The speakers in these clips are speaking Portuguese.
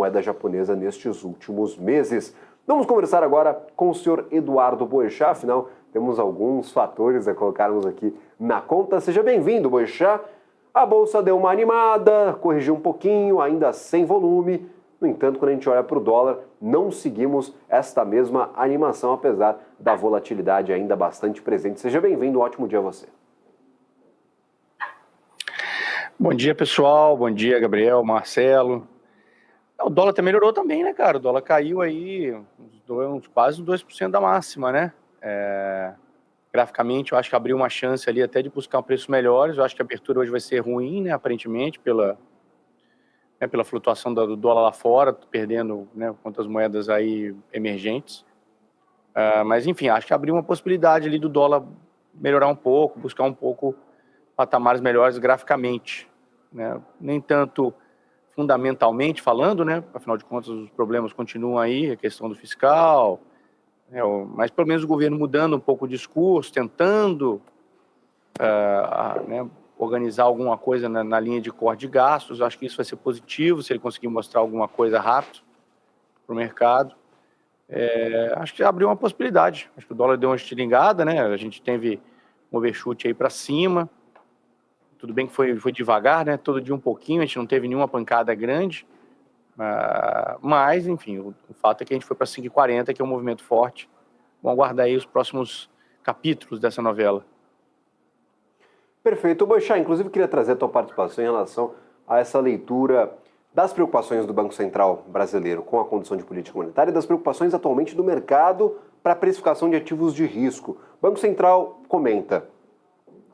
moeda japonesa nestes últimos meses. Vamos conversar agora com o senhor Eduardo Boechat, afinal temos alguns fatores a colocarmos aqui na conta. Seja bem-vindo, Boechat. A Bolsa deu uma animada, corrigiu um pouquinho, ainda sem volume. No entanto, quando a gente olha para o dólar, não seguimos esta mesma animação, apesar da volatilidade ainda bastante presente. Seja bem-vindo, um ótimo dia a você. Bom dia, pessoal. Bom dia, Gabriel, Marcelo. O dólar até melhorou também, né, cara? O dólar caiu aí quase 2% da máxima, né? Graficamente, eu acho que abriu uma chance ali até de buscar preços melhores. Eu acho que a abertura hoje vai ser ruim, né, aparentemente, pela flutuação do dólar lá fora, perdendo, né, contra as moedas aí emergentes. Mas, enfim, acho que abriu uma possibilidade ali do dólar melhorar um pouco, buscar um pouco patamares melhores graficamente, né? Nem tanto fundamentalmente falando, né? Afinal de contas, os problemas continuam aí, a questão do fiscal, né? Mas pelo menos o governo mudando um pouco o discurso, tentando né, organizar alguma coisa na linha de corte de gastos. Eu acho que isso vai ser positivo, se ele conseguir mostrar alguma coisa rápido para o mercado. Acho que abriu uma possibilidade. Acho que o dólar deu uma estilingada, né? A gente teve um overshoot aí para cima. Tudo bem que foi devagar, né? Todo dia um pouquinho, a gente não teve nenhuma pancada grande. Mas, enfim, o fato é que a gente foi para 5,40, que é um movimento forte. Vamos aguardar aí os próximos capítulos dessa novela. Perfeito. Boechat, inclusive queria trazer a tua participação em relação a essa leitura das preocupações do Banco Central brasileiro com a condição de política monetária e das preocupações atualmente do mercado para a precificação de ativos de risco. O Banco Central comenta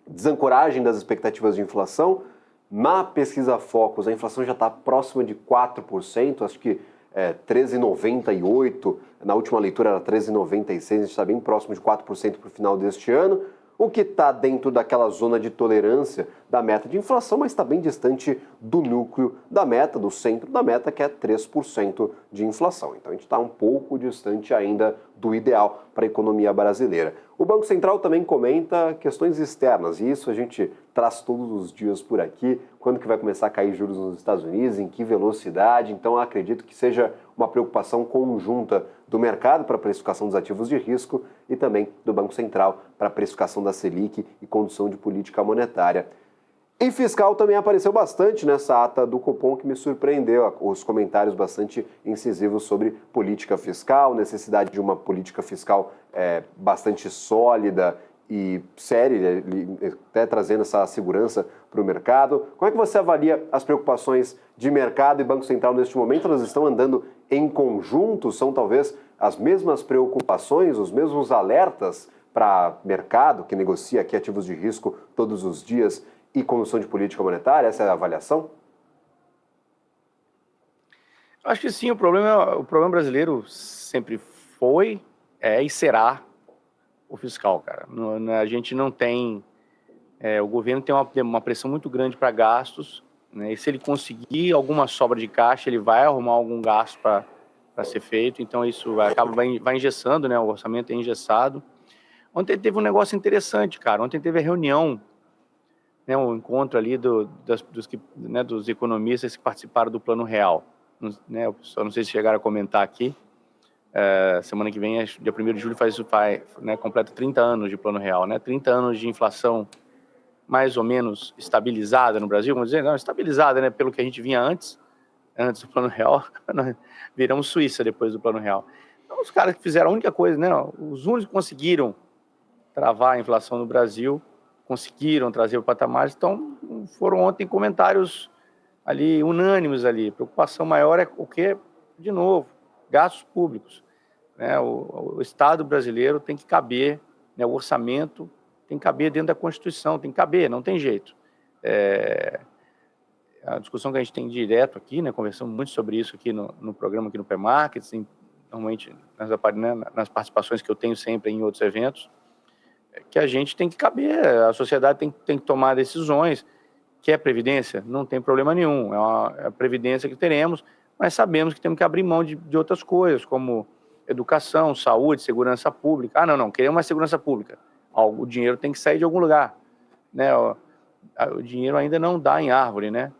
desancoragem das expectativas de inflação. Na pesquisa Focus, a inflação já está próxima de 4%, acho que 13,98%, na última leitura era 13,96%, a gente está bem próximo de 4% para o final deste ano, o que está dentro daquela zona de tolerância da meta de inflação, mas está bem distante do núcleo da meta, do centro da meta, que é 3% de inflação. Então a gente está um pouco distante ainda do ideal para a economia brasileira. O Banco Central também comenta questões externas, e isso a gente traz todos os dias por aqui. Quando que vai começar a cair juros nos Estados Unidos, em que velocidade? Então eu acredito que seja uma preocupação conjunta do mercado para a precificação dos ativos de risco e também do Banco Central para a precificação da Selic e condução de política monetária. E fiscal também apareceu bastante nessa ata do Copom, que me surpreendeu, os comentários bastante incisivos sobre política fiscal, necessidade de uma política fiscal bastante sólida e séria, até trazendo essa segurança para o mercado. Como é que você avalia as preocupações de mercado e Banco Central neste momento? Elas estão andando em conjunto? São talvez as mesmas preocupações, os mesmos alertas para mercado, que negocia aqui ativos de risco todos os dias, e condução de política monetária? Essa é a avaliação? Acho que sim. O problema brasileiro sempre foi, e será o fiscal, cara. A gente não tem... o governo tem uma pressão muito grande para gastos, né? E se ele conseguir alguma sobra de caixa, ele vai arrumar algum gasto para ser feito. Então isso vai engessando, né? O orçamento é engessado. Ontem teve um negócio interessante, cara. Ontem teve a reunião, né, um encontro ali dos economistas que participaram do Plano Real. Né, eu não sei se chegaram a comentar aqui. Semana que vem, dia 1º de julho, completa 30 anos de Plano Real, né? 30 anos de inflação mais ou menos estabilizada no Brasil, vamos dizer, não, estabilizada, né, pelo que a gente vinha antes do Plano Real. Viramos Suíça depois do Plano Real. Então, os caras que fizeram a única coisa, né, os únicos que conseguiram travar a inflação no Brasil, conseguiram trazer o patamar, então foram ontem comentários ali unânimes ali. Preocupação maior é o que, de novo, gastos públicos, né? O Estado brasileiro tem que caber, né? O orçamento tem que caber dentro da Constituição, tem que caber, não tem jeito. A discussão que a gente tem direto aqui, né? Conversamos muito sobre isso aqui no programa, aqui no P-Markets, normalmente nas participações que eu tenho sempre em outros eventos, que a gente tem que caber, a sociedade tem que tomar decisões. Quer previdência? Não tem problema nenhum, é a previdência que teremos, mas sabemos que temos que abrir mão de outras coisas, como educação, saúde, segurança pública. Não, queremos mais segurança pública. O dinheiro tem que sair de algum lugar, né? O dinheiro ainda não dá em árvore, né?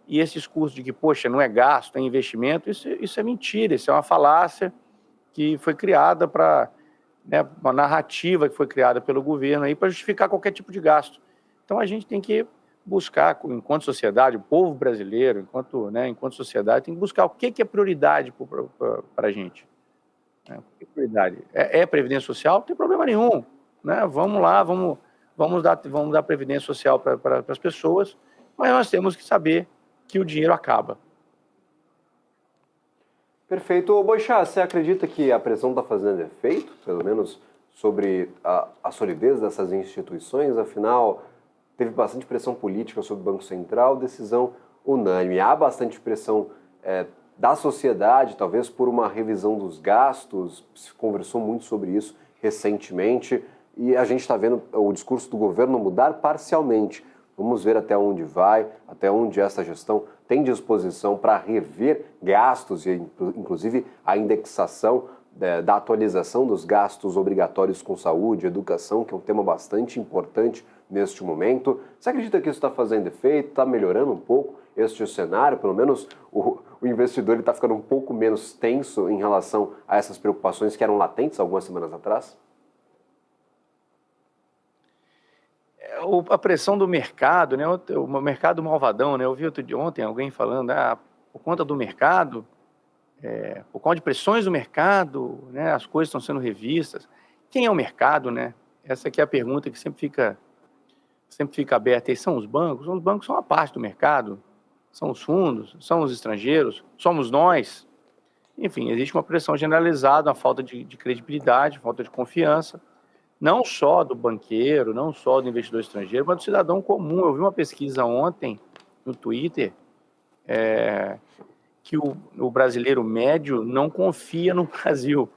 E esse discurso de que, poxa, não é gasto, é investimento, isso é mentira, isso é uma falácia que foi criada para, né, uma narrativa que foi criada pelo governo aí para justificar qualquer tipo de gasto. Então a gente tem que buscar, enquanto sociedade, o povo brasileiro, enquanto sociedade, tem que buscar o que é prioridade para a gente. Né? O que é prioridade? É previdência social? Não tem problema nenhum. Né? Vamos lá, vamos dar previdência social para as pessoas, mas nós temos que saber que o dinheiro acaba. Perfeito. Ô, Boixá, você acredita que a pressão está fazendo efeito, pelo menos sobre a solidez dessas instituições? Afinal, teve bastante pressão política sobre o Banco Central, decisão unânime. Há bastante pressão da sociedade, talvez por uma revisão dos gastos, se conversou muito sobre isso recentemente, e a gente está vendo o discurso do governo mudar parcialmente. Vamos ver até onde vai, até onde essa gestão tem disposição para rever gastos e, inclusive, a indexação da atualização dos gastos obrigatórios com saúde, educação, que é um tema bastante importante neste momento. Você acredita que isso está fazendo efeito, está melhorando um pouco este cenário? Pelo menos o investidor está ficando um pouco menos tenso em relação a essas preocupações que eram latentes algumas semanas atrás? A pressão do mercado, né? O mercado malvadão, né? Eu vi ontem alguém falando, por conta do mercado, por conta de pressões do mercado, né? As coisas estão sendo revistas. Quem é o mercado, né? Essa aqui é a pergunta que sempre fica aberta. E são os bancos? Os bancos são uma parte do mercado, são os fundos, são os estrangeiros, somos nós. Enfim, existe uma pressão generalizada, uma falta de credibilidade, falta de confiança, não só do banqueiro, não só do investidor estrangeiro, mas do cidadão comum. Eu vi uma pesquisa ontem no Twitter que o brasileiro médio não confia no Brasil,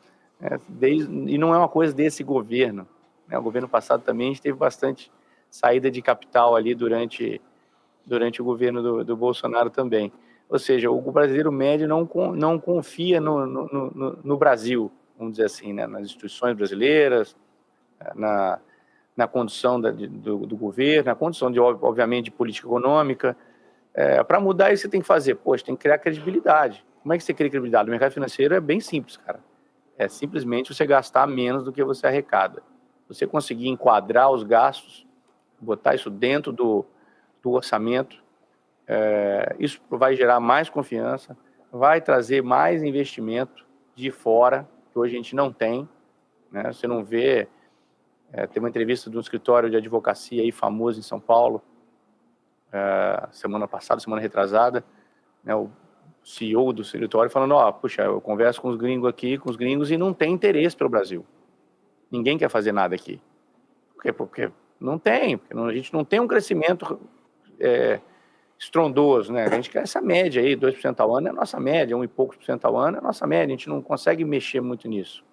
e não é uma coisa desse governo. Né? O governo passado também a gente teve bastante saída de capital ali durante o governo do Bolsonaro também. Ou seja, o brasileiro médio não confia no Brasil, vamos dizer assim, né? Nas instituições brasileiras, na condição do governo, na condição, obviamente, de política econômica. Para mudar isso, você tem que fazer, poxa, tem que criar credibilidade. Como é que você cria credibilidade? No mercado financeiro é bem simples, cara. É simplesmente você gastar menos do que você arrecada. Você conseguir enquadrar os gastos, botar isso dentro do orçamento, isso vai gerar mais confiança, vai trazer mais investimento de fora, que hoje a gente não tem. Né? Você não vê... Tem uma entrevista de um escritório de advocacia aí famoso em São Paulo, semana passada, semana retrasada, né, o CEO do escritório falando, puxa, eu converso com os gringos e não tem interesse pelo Brasil. Ninguém quer fazer nada aqui. Por quê? Porque não tem, porque a gente não tem um crescimento estrondoso, né? A gente quer essa média aí, 2% ao ano é a nossa média, 1 e poucos por cento ao ano é a nossa média, a gente não consegue mexer muito nisso.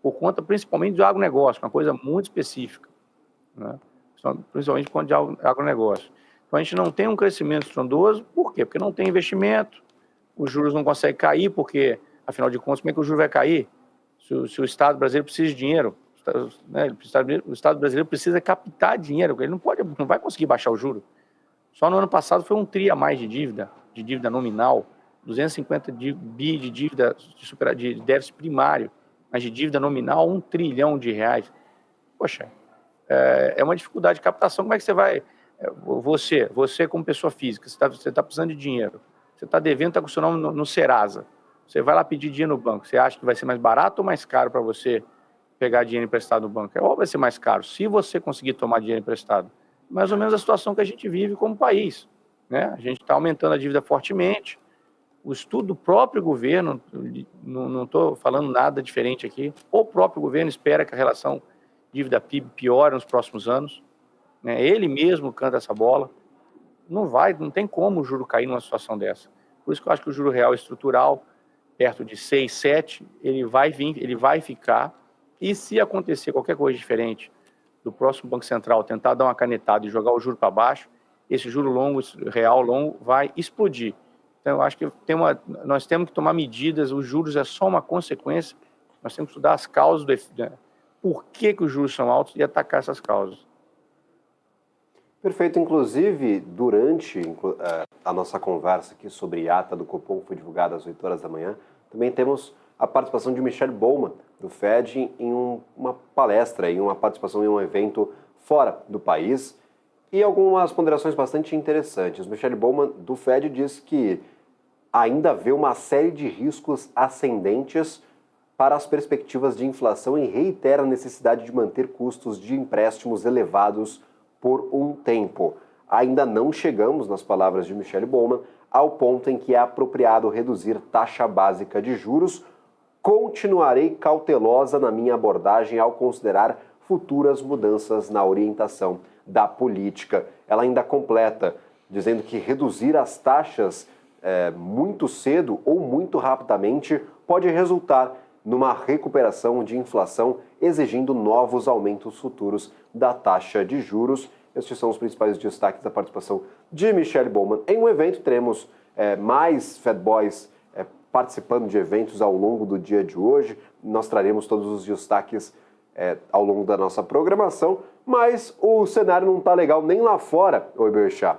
Por conta, principalmente, do agronegócio, uma coisa muito específica, né? Principalmente por conta de agronegócio. Então, a gente não tem um crescimento estrondoso, por quê? Porque não tem investimento, os juros não conseguem cair, porque, afinal de contas, como é que o juro vai cair? Se o Estado brasileiro precisa de dinheiro, né? O Estado brasileiro precisa captar dinheiro, ele não vai conseguir baixar o juro. Só no ano passado foi 1 tri a mais de dívida nominal, 250 bi de dívida de déficit primário, mas de dívida nominal, 1 trilhão de reais. Poxa, é uma dificuldade de captação. Como é que você vai... Você como pessoa física, você tá precisando de dinheiro, você está devendo, está com o seu nome no Serasa, você vai lá pedir dinheiro no banco, você acha que vai ser mais barato ou mais caro para você pegar dinheiro emprestado no banco? Ou vai ser mais caro, se você conseguir tomar dinheiro emprestado. Mais ou menos a situação que a gente vive como país. Né? A gente está aumentando a dívida fortemente. O estudo do próprio governo, não estou falando nada diferente aqui, o próprio governo espera que a relação dívida-PIB piore nos próximos anos. Né? Ele mesmo canta essa bola. Não tem como o juro cair numa situação dessa. Por isso que eu acho que o juro real estrutural, perto de 6, 7, ele vai ficar. E se acontecer qualquer coisa diferente do próximo Banco Central tentar dar uma canetada e jogar o juro para baixo, esse juro real longo, vai explodir. Então, eu acho que nós temos que tomar medidas, os juros é só uma consequência, nós temos que estudar as causas, por que os juros são altos e atacar essas causas. Perfeito. Inclusive, durante a nossa conversa aqui sobre a ata do Copom, que foi divulgada às 8 horas da manhã, também temos a participação de Michelle Bowman, do Fed, em uma palestra, em uma participação em um evento fora do país, e algumas ponderações bastante interessantes. Michelle Bowman, do Fed, diz que ainda vê uma série de riscos ascendentes para as perspectivas de inflação e reitera a necessidade de manter custos de empréstimos elevados por um tempo. Ainda não chegamos, nas palavras de Michelle Bowman, ao ponto em que é apropriado reduzir taxa básica de juros. Continuarei cautelosa na minha abordagem ao considerar futuras mudanças na orientação da política. Ela ainda completa, dizendo que reduzir as taxas muito cedo ou muito rapidamente pode resultar numa recuperação de inflação, exigindo novos aumentos futuros da taxa de juros. Estes são os principais destaques da participação de Michelle Bowman. Em um evento, teremos mais Fed Boys participando de eventos ao longo do dia de hoje. Nós traremos todos os destaques ao longo da nossa programação, mas o cenário não está legal nem lá fora, ô Iberchá.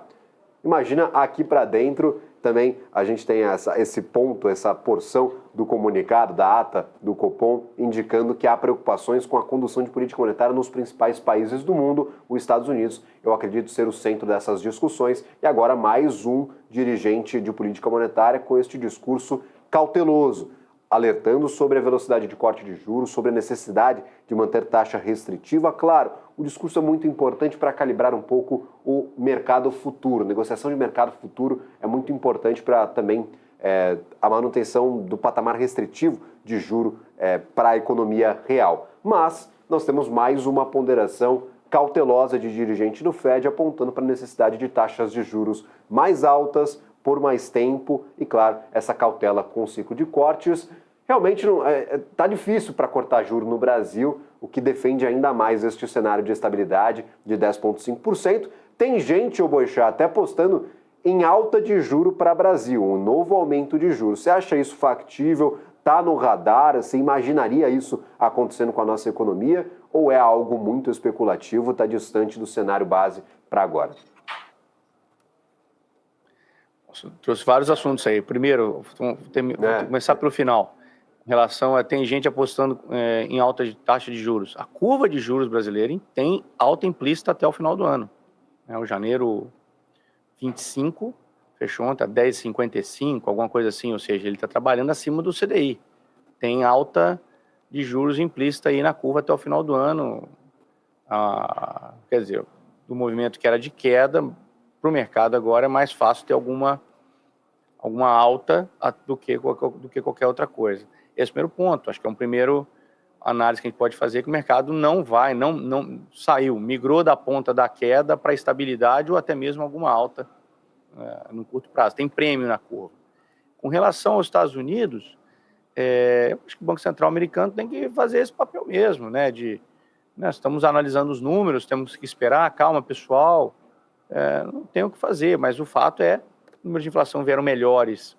Imagina aqui para dentro. Também a gente tem esse ponto, essa porção do comunicado, da ata do Copom, indicando que há preocupações com a condução de política monetária nos principais países do mundo. Os Estados Unidos, eu acredito, ser o centro dessas discussões. E agora mais um dirigente de política monetária com este discurso cauteloso, alertando sobre a velocidade de corte de juros, sobre a necessidade de manter taxa restritiva. Claro, o discurso é muito importante para calibrar um pouco o mercado futuro. A negociação de mercado futuro é muito importante para também a manutenção do patamar restritivo de juro para a economia real. Mas nós temos mais uma ponderação cautelosa de dirigente do Fed apontando para a necessidade de taxas de juros mais altas por mais tempo e, claro, essa cautela com o ciclo de cortes. Realmente está difícil para cortar juros no Brasil, o que defende ainda mais este cenário de estabilidade de 10,5%. Tem gente, ô Boixá, até apostando em alta de juro para o Brasil, um novo aumento de juros. Você acha isso factível? Está no radar? Você imaginaria isso acontecendo com a nossa economia? Ou é algo muito especulativo, está distante do cenário base para agora? Trouxe vários assuntos aí. Primeiro, vou começar pelo final. Em relação a tem gente apostando em alta de taxa de juros. A curva de juros brasileira tem alta implícita até o final do ano. O janeiro 25 fechou ontem a 10,55, alguma coisa assim, ou seja, ele está trabalhando acima do CDI. Tem alta de juros implícita aí na curva até o final do ano. Quer dizer, do movimento que era de queda, para o mercado agora é mais fácil ter alguma alta do que qualquer outra coisa. Esse é o primeiro ponto, acho que é um primeiro análise que a gente pode fazer, que o mercado não saiu, migrou da ponta da queda para a estabilidade ou até mesmo alguma alta no curto prazo. Tem prêmio na curva. Com relação aos Estados Unidos, acho que o Banco Central americano tem que fazer esse papel mesmo, estamos analisando os números, temos que esperar, calma pessoal, não tem o que fazer, mas o fato é que os números de inflação vieram melhores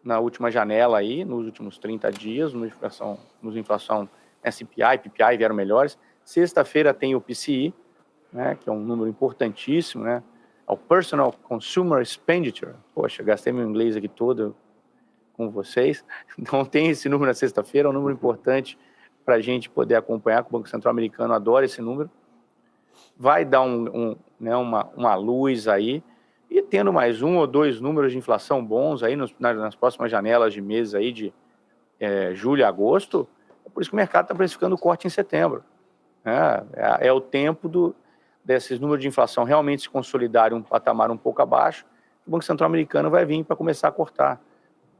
na última janela aí, nos últimos 30 dias, nos inflação CPI, PPI vieram melhores. Sexta-feira tem o PCI, que é um número importantíssimo, é o Personal Consumer Expenditure. Poxa, gastei meu inglês aqui todo com vocês. Então tem esse número na sexta-feira, é um número importante para a gente poder acompanhar, que o Banco Central americano adora esse número. Vai dar uma luz aí, e tendo mais um ou dois números de inflação bons aí nas próximas janelas de meses aí de julho e agosto, é por isso que o mercado está precificando o corte em setembro. É o tempo desses números de inflação realmente se consolidarem um patamar um pouco abaixo, o Banco Central americano vai vir para começar a cortar.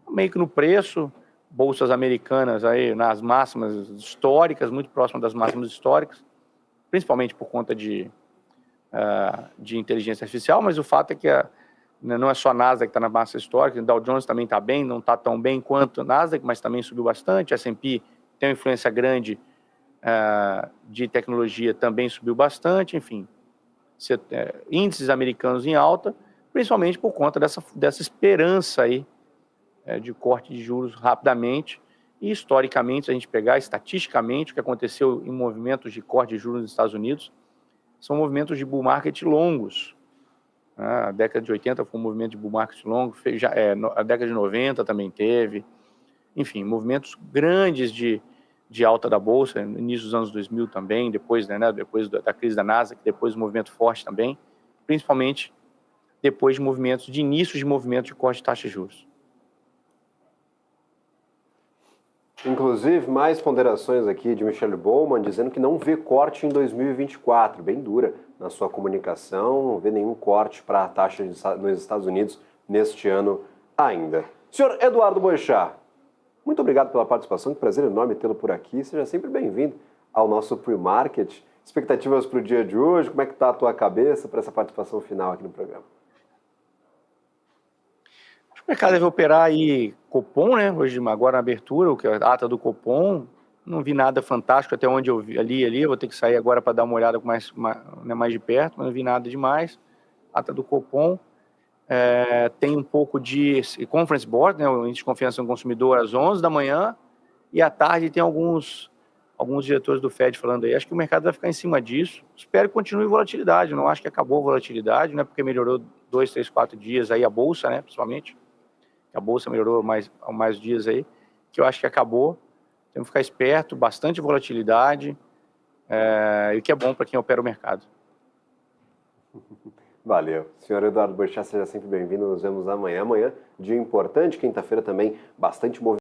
Meio que no preço, bolsas americanas aí nas máximas históricas, muito próximas das máximas históricas, principalmente por conta de inteligência artificial, mas o fato é que não é só a Nasdaq que está na massa histórica, o Dow Jones também está bem, não está tão bem quanto a Nasdaq, mas também subiu bastante, a S&P tem uma influência grande de tecnologia, também subiu bastante, enfim, índices americanos em alta, principalmente por conta dessa esperança aí de corte de juros rapidamente, e historicamente, se a gente pegar estatisticamente o que aconteceu em movimentos de corte de juros nos Estados Unidos, são movimentos de bull market longos, A década de 80 foi um movimento de bull market longo, a década de 90 também teve. Enfim, movimentos grandes de alta da Bolsa, no início dos anos 2000 também, depois, depois da crise da Nasdaq, depois um movimento forte também, principalmente depois de início de movimento de corte de taxa de juros. Inclusive, mais ponderações aqui de Michelle Bowman, dizendo que não vê corte em 2024, bem dura na sua comunicação, não vê nenhum corte para a taxa nos Estados Unidos neste ano ainda. Senhor Eduardo Boechat, muito obrigado pela participação, que prazer enorme tê-lo por aqui, seja sempre bem-vindo ao nosso pre-market. Expectativas para o dia de hoje, como é que está a tua cabeça para essa participação final aqui no programa? O mercado deve operar aí Copom, né? Hoje, agora na abertura, o que é a ata do Copom. Não vi nada fantástico até onde eu vi ali. Eu vou ter que sair agora para dar uma olhada mais de perto, mas não vi nada demais. Ata do Copom. Tem um pouco de conference board, né? O índice de confiança do consumidor às 11 da manhã. E à tarde tem alguns diretores do Fed falando aí. Acho que o mercado vai ficar em cima disso. Espero que continue volatilidade. Não acho que acabou a volatilidade, né? Porque melhorou 2, 3, 4 dias aí a Bolsa, né? Principalmente. A Bolsa melhorou mais dias aí, que eu acho que acabou. Temos que ficar esperto, bastante volatilidade, e o que é bom para quem opera o mercado. Valeu. Senhor Eduardo Boechat, seja sempre bem-vindo. Nos vemos amanhã. Amanhã, dia importante, quinta-feira também, bastante movimento.